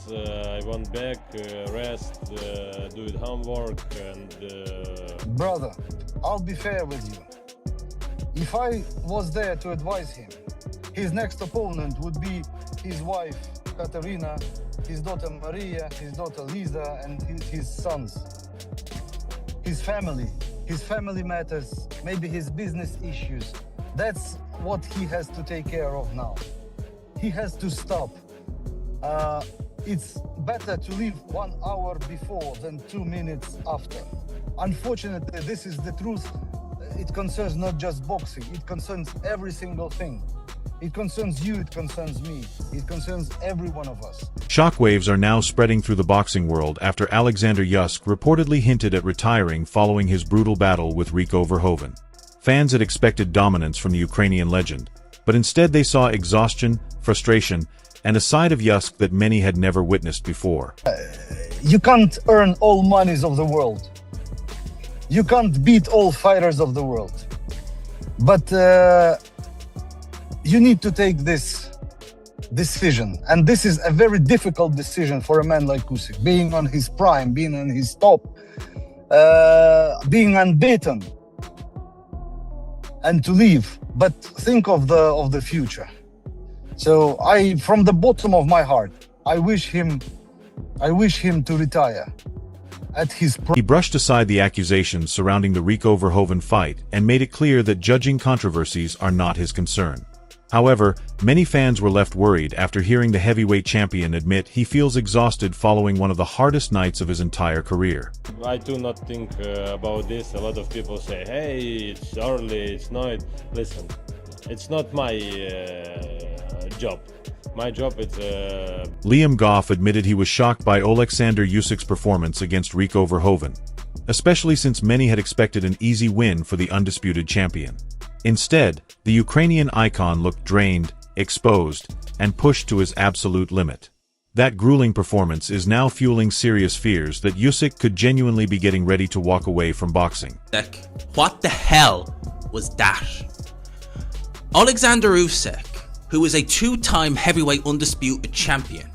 I want back, rest, do it homework, and. Brother, I'll be fair with you. If I was there to advise him, his next opponent would be his wife, Katerina, his daughter Maria, his daughter Lisa, and his sons. His family matters, maybe his business issues. That's what he has to take care of now. He has to stop. It's better to leave 1 hour before than 2 minutes after. Unfortunately, this is the truth. It concerns not just boxing, it concerns every single thing. It concerns you, it concerns me, it concerns every one of us. Shockwaves are now spreading through the boxing world after Oleksandr Usyk reportedly hinted at retiring following his brutal battle with Rico Verhoeven. Fans had expected dominance from the Ukrainian legend, but instead they saw exhaustion, frustration, and a side of Usyk that many had never witnessed before. You can't earn all monies of the world. You can't beat all fighters of the world. But you need to take this decision. And this is a very difficult decision for a man like Usyk, being on his prime, being on his top, being unbeaten, and to leave. But think of the future. So from the bottom of my heart, I wish him to retire at his prime. He brushed aside the accusations surrounding the Rico Verhoeven fight and made it clear that judging controversies are not his concern. However, many fans were left worried after hearing the heavyweight champion admit he feels exhausted following one of the hardest nights of his entire career. I do not think about this. A lot of people say, hey, it's early, it's night. Listen, it's not my job. My job is... Liam Goff admitted he was shocked by Oleksandr Usyk's performance against Rico Verhoeven, especially since many had expected an easy win for the undisputed champion. Instead, the Ukrainian icon looked drained, exposed, and pushed to his absolute limit. That grueling performance is now fueling serious fears that Usyk could genuinely be getting ready to walk away from boxing. What the hell was that? Oleksandr Usyk, who is a two-time heavyweight undisputed champion,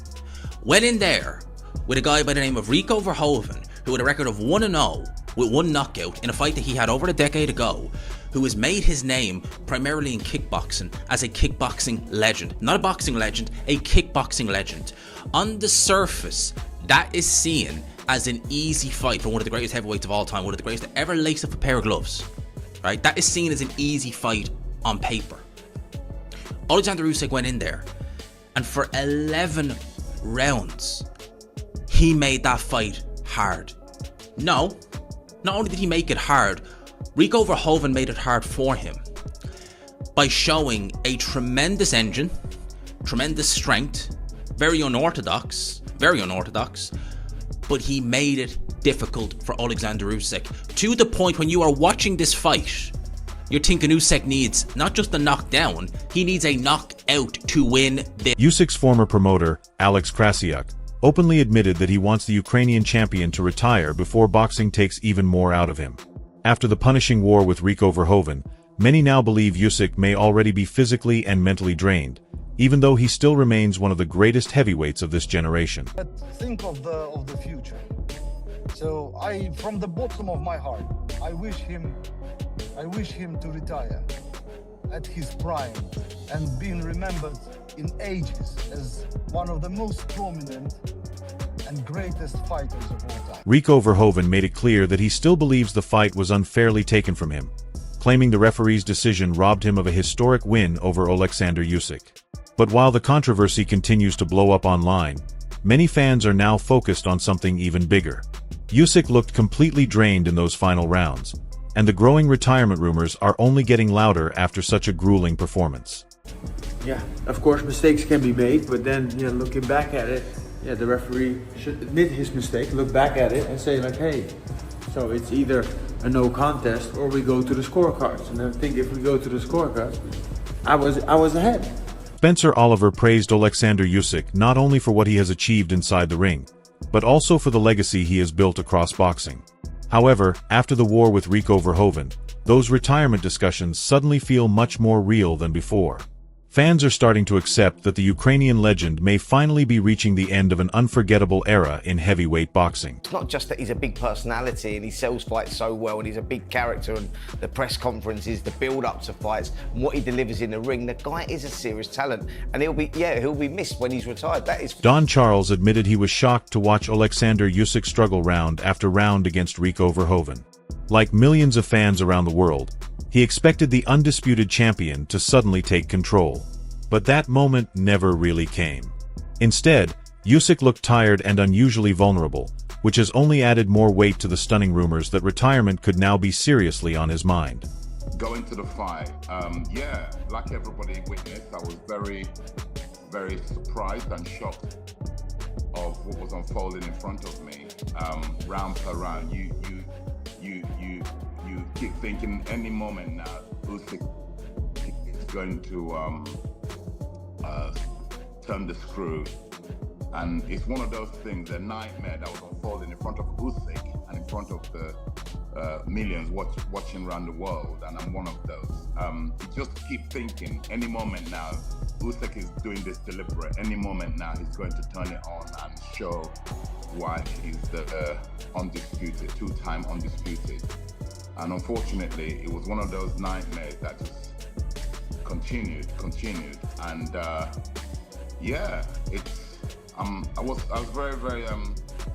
went in there with a guy by the name of Rico Verhoeven, who had a record of 1-0 with 1 knockout in a fight that he had over a decade ago, who has made his name primarily in kickboxing as a kickboxing legend. Not a boxing legend, a kickboxing legend. On the surface, that is seen as an easy fight for one of the greatest heavyweights of all time, one of the greatest to ever lace up a pair of gloves. Right? That is seen as an easy fight on paper. Oleksandr Usyk went in there, and for 11 rounds, he made that fight hard. No, not only did he make it hard, Rico Verhoeven made it hard for him by showing a tremendous engine, tremendous strength, very unorthodox, but he made it difficult for Oleksandr Usyk, to the point when you are watching this fight, you're thinking Usyk needs not just a knockdown, he needs a knockout to win this. Usyk's former promoter, Alex Krasiuk, openly admitted that he wants the Ukrainian champion to retire before boxing takes even more out of him. After the punishing war with Rico Verhoeven, many now believe Usyk may already be physically and mentally drained, even though he still remains one of the greatest heavyweights of this generation. But think of the future. So from the bottom of my heart, I wish him to retire at his prime and being remembered in ages as one of the most prominent and greatest fighters of all time. Rico Verhoeven made it clear that he still believes the fight was unfairly taken from him, claiming the referee's decision robbed him of a historic win over Oleksandr Usyk. But while the controversy continues to blow up online, many fans are now focused on something even bigger. Usyk looked completely drained in those final rounds, and the growing retirement rumors are only getting louder after such a grueling performance. Yeah, of course mistakes can be made, but then, looking back at it, the referee should admit his mistake, look back at it and say like, hey, so it's either a no contest or we go to the scorecards. And I think if we go to the scorecards, I was ahead. Spencer Oliver praised Oleksandr Usyk not only for what he has achieved inside the ring, but also for the legacy he has built across boxing. However, after the war with Rico Verhoeven, those retirement discussions suddenly feel much more real than before. Fans are starting to accept that the Ukrainian legend may finally be reaching the end of an unforgettable era in heavyweight boxing. It's not just that he's a big personality and he sells fights so well and he's a big character and the press conferences, the build-up to fights, and what he delivers in the ring. The guy is a serious talent and he'll be missed when he's retired. That is. Don Charles admitted he was shocked to watch Oleksandr Usyk struggle round after round against Rico Verhoeven. Like millions of fans around the world, he expected the undisputed champion to suddenly take control. But that moment never really came. Instead, Usyk looked tired and unusually vulnerable, which has only added more weight to the stunning rumors that retirement could now be seriously on his mind. Going to the fight, yeah, like everybody witnessed, I was very, very surprised and shocked of what was unfolding in front of me. Round per round, you keep thinking any moment now Usyk is going to turn the screw, and it's one of those things, a nightmare that was unfolding in front of Usyk and in front of the millions watching around the world, and I'm one of those. You just keep thinking any moment now Usyk is doing this deliberate. Any moment now he's going to turn it on and show why he's the undisputed, two-time undisputed. And unfortunately, it was one of those nightmares that just continued, and yeah, I was very, very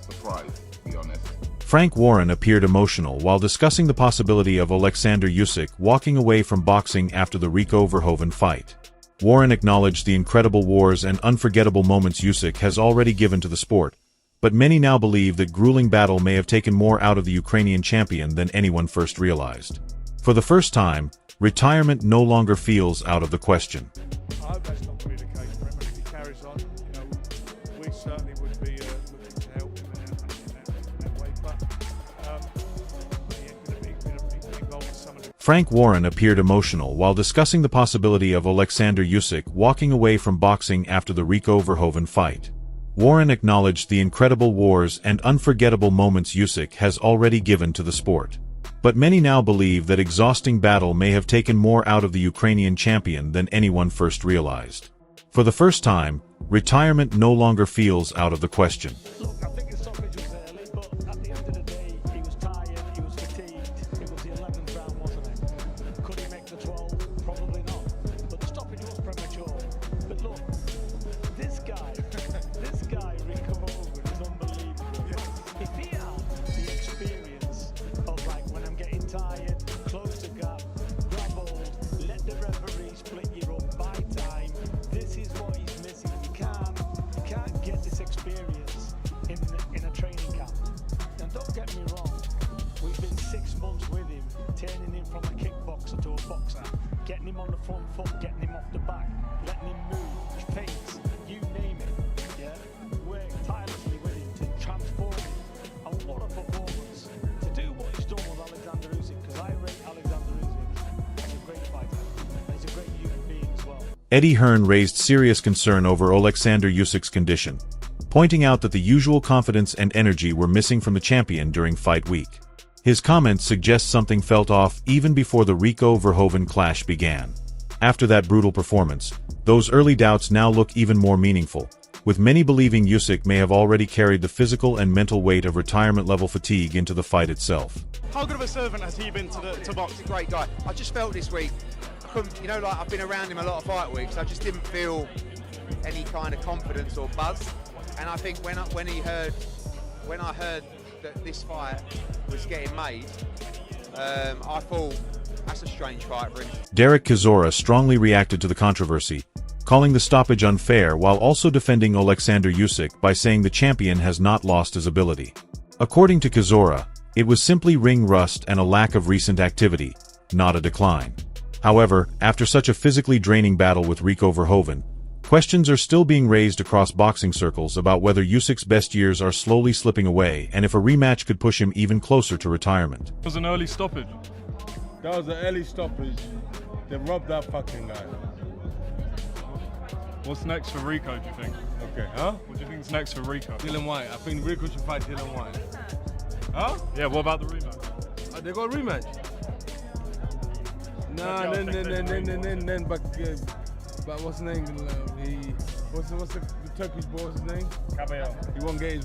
surprised, to be honest. Frank Warren appeared emotional while discussing the possibility of Oleksandr Usyk walking away from boxing after the Rico Verhoeven fight. Warren acknowledged the incredible wars and unforgettable moments Usyk has already given to the sport, but many now believe that grueling battle may have taken more out of the Ukrainian champion than anyone first realized. For the first time, retirement no longer feels out of the question. I hope that's not going to be the case for him, and if he carries on, we certainly would be looking to help him in that way, but he ain't going to be involved in some of the... Frank Warren appeared emotional while discussing the possibility of Oleksandr Usyk walking away from boxing after the Rico Verhoeven fight. Warren acknowledged the incredible wars and unforgettable moments Usyk has already given to the sport. But many now believe that exhausting battle may have taken more out of the Ukrainian champion than anyone first realized. For the first time, retirement no longer feels out of the question. Look, I think the stoppage was early, but at the end of the day, he was tired, he was fatigued. It was the 11th round, wasn't it? Could he make the 12? Probably not. But the stoppage was premature. But look, this guy, Rico Verhoeven, is unbelievable. If he had the experience of, like, when I'm getting tired, close the gap, grab hold, let the referee split you up, by time, this is what he's missing. You can't get this experience in a training camp. And don't get me wrong, we've been 6 months with him, turning him from a kickboxer to a boxer, getting him on the front foot, getting him off the back, letting him move, his pace, you name it. Yeah, work tirelessly with him to transform him. And what a performance to do what he's done with Oleksandr Usyk, because I rate Oleksandr Usyk as a great fighter, and he's a great human being as well. Eddie Hearn raised serious concern over Oleksandr Usyk's condition, pointing out that the usual confidence and energy were missing from the champion during fight week. His comments suggest something felt off even before the Rico Verhoeven clash began. After that brutal performance, those early doubts now look even more meaningful, with many believing Usyk may have already carried the physical and mental weight of retirement-level fatigue into the fight itself. How good of a servant has he been to boxing? Great guy. I just felt this week, like I've been around him a lot of fight weeks, I just didn't feel any kind of confidence or buzz. And I think when I heard that this fight was getting made, I thought, that's a strange fight for him. Derek Chisora strongly reacted to the controversy, calling the stoppage unfair while also defending Oleksandr Usyk by saying the champion has not lost his ability. According to Chisora, it was simply ring rust and a lack of recent activity, not a decline. However, after such a physically draining battle with Rico Verhoeven, questions are still being raised across boxing circles about whether Usyk's best years are slowly slipping away and if a rematch could push him even closer to retirement. It was an early stoppage. That was an early stoppage. They robbed that fucking guy. What's next for Rico, do you think? Okay, huh? What do you think's next for Rico? Dylan White. I think Rico should fight Dylan White. Huh? Yeah, what about the rematch? They got a rematch. Nah, then, but But what's his name? What's the Turkish boy? What's his name? Cabello. He won't get his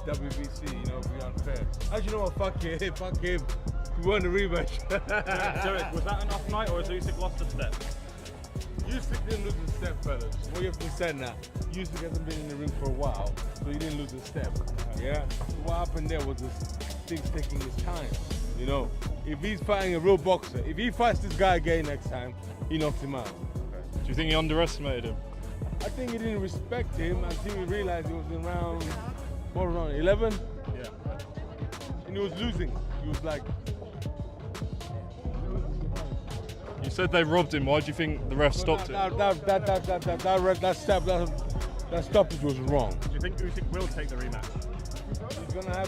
WBC. You know, it'd be unfair. Actually, you know what? Fuck him. Fuck him. We won the rematch. Derek, was that an off night, or has Usyk lost a step? Usyk didn't lose a step, fellas. What you have to say now? Usyk hasn't been in the ring for a while, so he didn't lose a step. Yeah. So what happened there was this thing taking his time. You know, if he's fighting a real boxer, if he fights this guy again next time, he knocks him out. Do you think he underestimated him? I think he didn't respect him until he realized he was in round, what round, 11? Yeah. And he was losing. He was like... You said they robbed him. Why do you think the ref stopped it? That stoppage was wrong. Do you think Usyk will take the rematch?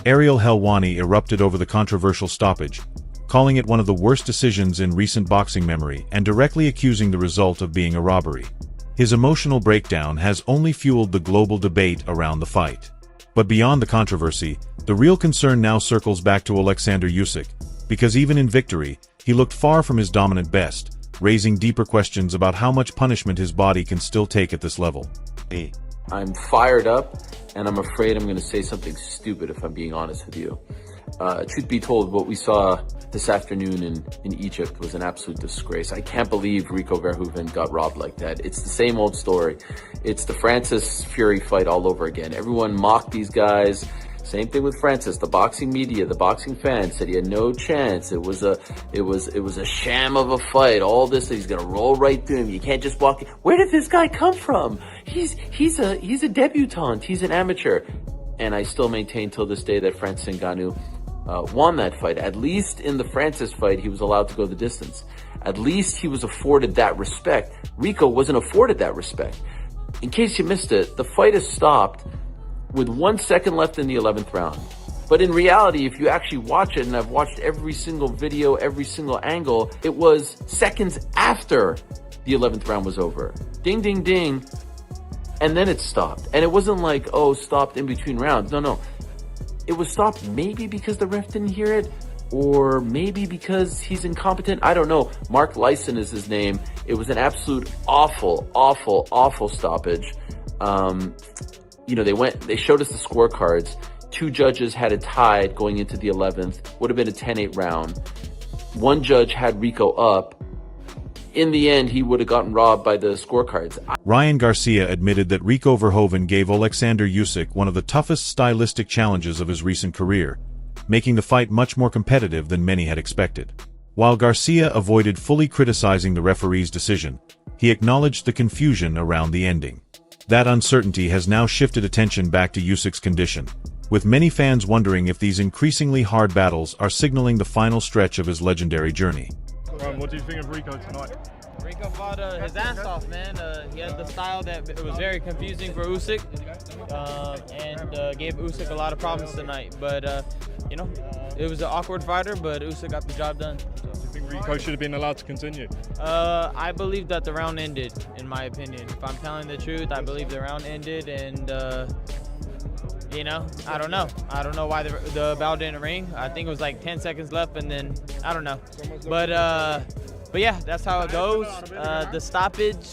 Ariel Helwani erupted over the controversial stoppage, calling it one of the worst decisions in recent boxing memory and directly accusing the result of being a robbery. His emotional breakdown has only fueled the global debate around the fight. But beyond the controversy, the real concern now circles back to Oleksandr Usyk, because even in victory, he looked far from his dominant best, raising deeper questions about how much punishment his body can still take at this level. I'm fired up, and I'm afraid I'm going to say something stupid if I'm being honest with you. Truth be told, what we saw this afternoon in Egypt was an absolute disgrace. I can't believe Rico Verhoeven got robbed like that. It's the same old story. It's the Francis Fury fight all over again. Everyone mocked these guys. Same thing with Francis. The boxing media, the boxing fans said he had no chance. It was a sham of a fight. All this, he's gonna roll right through him. You can't just walk in. Where did this guy come from? He's a debutante. He's an amateur. And I still maintain till this day that Francis Ngannou won that fight. At least in the Francis fight, he was allowed to go the distance. At least he was afforded that respect. Rico wasn't afforded that respect. In case you missed it, the fight is stopped with 1 second left in the 11th round. But in reality, if you actually watch it, and I've watched every single video, every single angle, it was seconds after the 11th round was over. Ding, ding, ding. And then it stopped. And it wasn't like, oh, stopped in between rounds. No. It was stopped maybe because the ref didn't hear it, or maybe because he's incompetent. I don't know. Mark Lyson is his name. It was an absolute awful, awful, awful stoppage. You know, they showed us the scorecards. 2 judges had it tied going into the 11th. Would have been a 10-8 round. 1 judge had Rico up. In the end, he would have gotten robbed by the scorecards. Ryan Garcia admitted that Rico Verhoeven gave Oleksandr Usyk one of the toughest stylistic challenges of his recent career, making the fight much more competitive than many had expected. While Garcia avoided fully criticizing the referee's decision, he acknowledged the confusion around the ending. That uncertainty has now shifted attention back to Usyk's condition, with many fans wondering if these increasingly hard battles are signaling the final stretch of his legendary journey. What do you think of Rico tonight? Rico fought his ass off, man. He had the style that it was very confusing for Usyk, and gave Usyk a lot of problems tonight. But, you know, it was an awkward fighter, but Usyk got the job done. Do you think Rico should have been allowed to continue? I believe that the round ended, in my opinion. If I'm telling the truth, I believe the round ended, and, you know, I don't know. I don't know why the bell didn't ring. I think it was like 10 seconds left, and then, I don't know. But yeah, that's how it goes. The stoppage,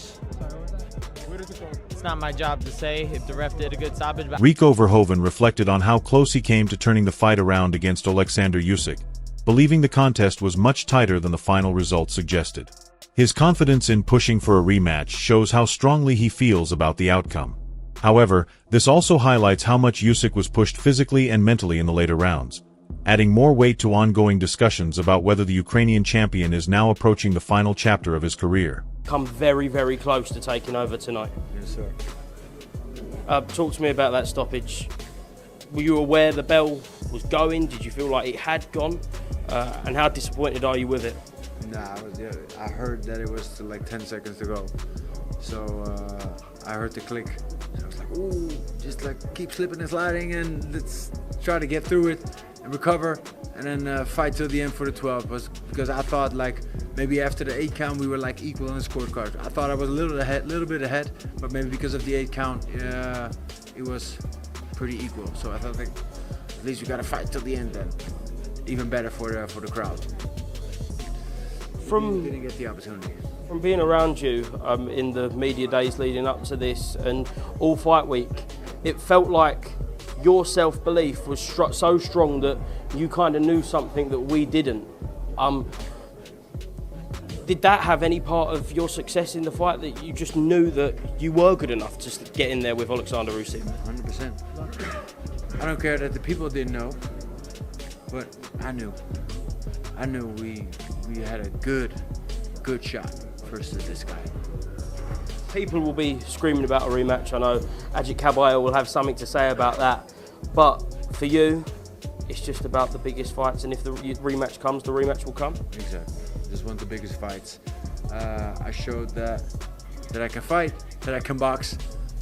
it's not my job to say if the ref did a good stoppage. But Rico Verhoeven reflected on how close he came to turning the fight around against Oleksandr Usyk, believing the contest was much tighter than the final result suggested. His confidence in pushing for a rematch shows how strongly he feels about the outcome. However, this also highlights how much Usyk was pushed physically and mentally in the later rounds, adding more weight to ongoing discussions about whether the Ukrainian champion is now approaching the final chapter of his career. Come very, very close to taking over tonight. Yes, sir. Talk to me about that stoppage. Were you aware the bell was going? Did you feel like it had gone? And how disappointed are you with it? Nah, I heard that it was like 10 seconds to go. So I heard the click. I was like, ooh, just like keep slipping and sliding, and let's try to get through it and recover, and then fight till the end for the 12. Because I thought like maybe after the 8 count we were like equal in the scorecard. I thought I was a little bit ahead, but maybe because of the 8 count, it was pretty equal. So I thought like at least you gotta fight till the end then. Even better for the crowd. We didn't get the opportunity. From being around you in the media days leading up to this and all fight week, it felt like your self-belief was so strong that you kind of knew something that we didn't. Did that have any part of your success in the fight, that you just knew that you were good enough to get in there with Oleksandr Usyk? 100%. I don't care that the people didn't know, but I knew. I knew we had a good shot versus this guy. People will be screaming about a rematch. I know Ajit Kabaya will have something to say about that, but for you, it's just about the biggest fights, and if the rematch comes, the rematch will come. Exactly. This is one of the biggest fights. I showed that I can fight, that I can box.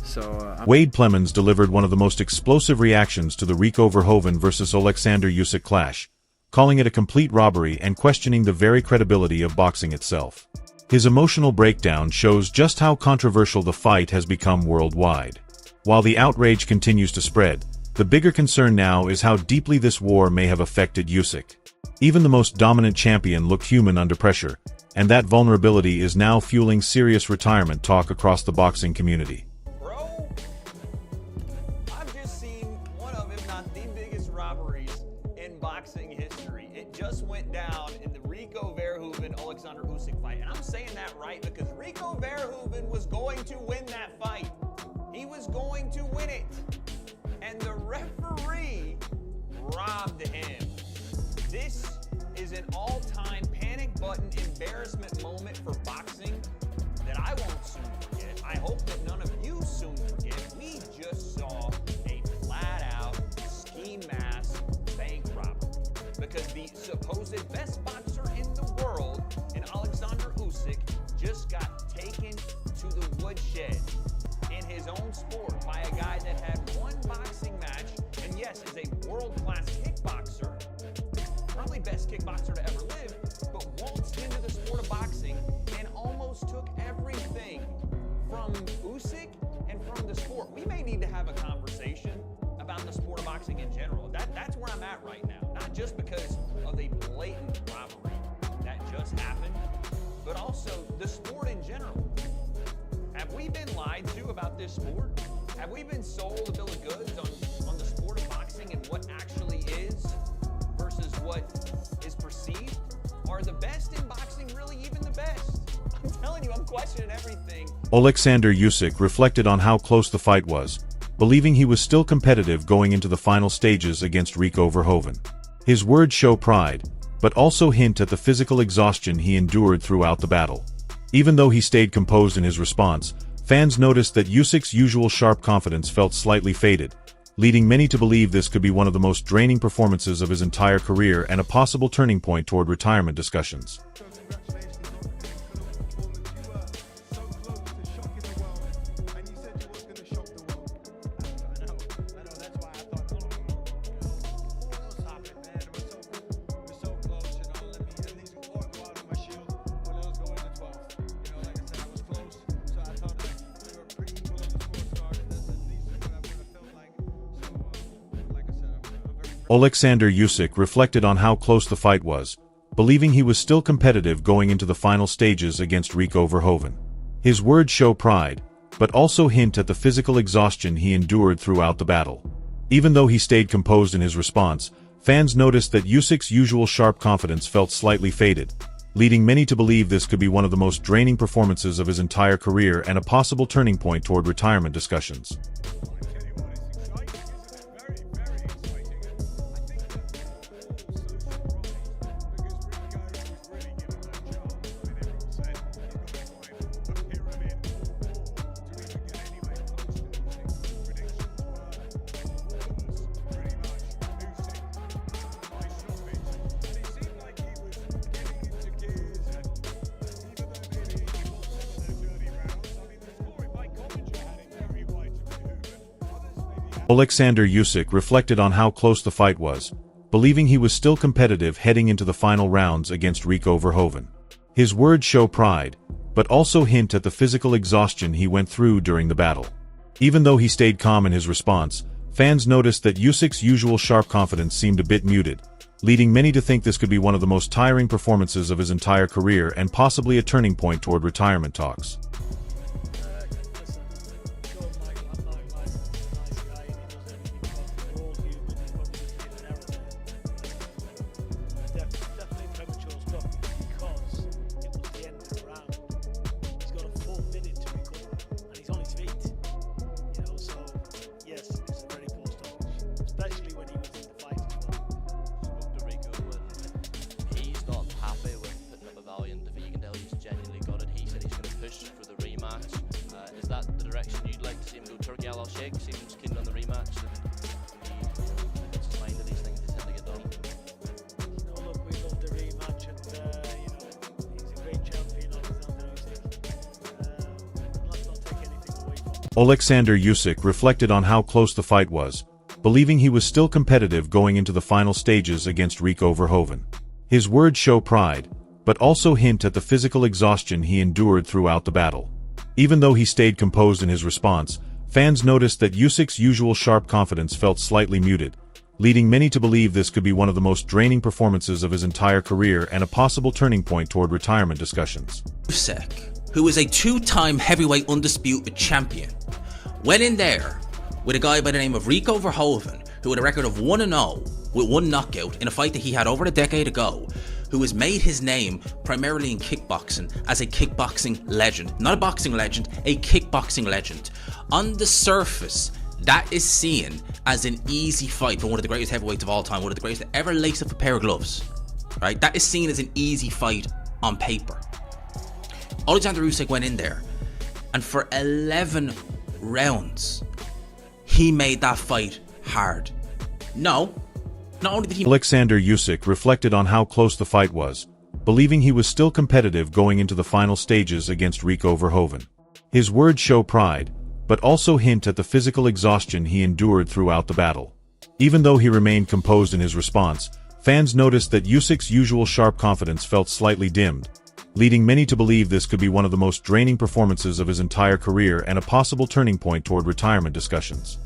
So Wade Plemons delivered one of the most explosive reactions to the Rico Verhoeven versus Oleksandr Usyk clash, calling it a complete robbery and questioning the very credibility of boxing itself. His emotional breakdown shows just how controversial the fight has become worldwide. While the outrage continues to spread, the bigger concern now is how deeply this war may have affected Usyk. Even the most dominant champion looked human under pressure, and that vulnerability is now fueling serious retirement talk across the boxing community. Bro, I've just seen one of, if not the biggest robberies in boxing history. It just went down in the Rico Verhoeven Oleksandr Usyk fight. And I'm saying that right because Rico Verhoeven was going to win that fight. He was going to win it. And the referee robbed him. This is an all-time panic button embarrassment moment for boxing that I won't soon forget. I hope that none of you soon forget. We just saw a flat-out ski mask bank robbery because the supposed best boxer in the world, in Oleksandr Usyk, just got taken to the woodshed in his own sport by a guy that had one boxing match, and yes, is a world-class kickboxer, probably best kickboxer to ever live, but waltzed into the sport of boxing and almost took everything from Usyk and from the sport. We may need to have a conversation about the sport of boxing in general. That's where I'm at right now, not just because of the blatant robbery that just happened, but also the sport in general. Have we been lied to about this sport? Have we been sold a bill of goods on the sport of boxing and what actually is versus what is perceived? Are the best in boxing really even the best? I'm telling you, I'm questioning everything. Oleksandr Usyk reflected on how close the fight was, believing he was still competitive going into the final stages against Rico Verhoeven. His words show pride, but also hint at the physical exhaustion he endured throughout the battle. Even though he stayed composed in his response, fans noticed that Usyk's usual sharp confidence felt slightly faded, leading many to believe this could be one of the most draining performances of his entire career and a possible turning point toward retirement discussions. Oleksandr Usyk reflected on how close the fight was, believing he was still competitive going into the final stages against Rico Verhoeven. His words show pride, but also hint at the physical exhaustion he endured throughout the battle. Even though he stayed composed in his response, fans noticed that Usyk's usual sharp confidence felt slightly faded, leading many to believe this could be one of the most draining performances of his entire career and a possible turning point toward retirement discussions. Oleksandr Usyk reflected on how close the fight was, believing he was still competitive heading into the final rounds against Rico Verhoeven. His words show pride, but also hint at the physical exhaustion he went through during the battle. Even though he stayed calm in his response, fans noticed that Usyk's usual sharp confidence seemed a bit muted, leading many to think this could be one of the most tiring performances of his entire career and possibly a turning point toward retirement talks. Seems keen on the rematch, and it's just mind of these things, they tend to get done. Look, we love the rematch, and he's a great champion, Oleksandr Usyk. Let's not take anything away from him. Oleksandr Usyk reflected on how close the fight was, believing he was still competitive going into the final stages against Verhoeven. His words show pride, but also hint at the physical exhaustion he endured throughout the battle. Even though he stayed composed in his response, fans noticed that Usyk's usual sharp confidence felt slightly muted, leading many to believe this could be one of the most draining performances of his entire career and a possible turning point toward retirement discussions. Usyk, who is a two-time heavyweight undisputed champion, went in there with a guy by the name of Verhoeven, who had a record of 1-0 with one knockout in a fight that he had over a decade ago, who has made his name primarily in kickboxing as a kickboxing legend. Not a boxing legend, a kickboxing legend. On the surface, that is seen as an easy fight for one of the greatest heavyweights of all time, one of the greatest to ever lace up a pair of gloves. Right? That is seen as an easy fight on paper. Oleksandr Usyk went in there, and for 11 rounds, he made that fight hard. No, not only did he... Oleksandr Usyk reflected on how close the fight was, believing he was still competitive going into the final stages against Verhoeven. His words show pride, but also hint at the physical exhaustion he endured throughout the battle. Even though he remained composed in his response, fans noticed that Usyk's usual sharp confidence felt slightly dimmed, leading many to believe this could be one of the most draining performances of his entire career and a possible turning point toward retirement discussions.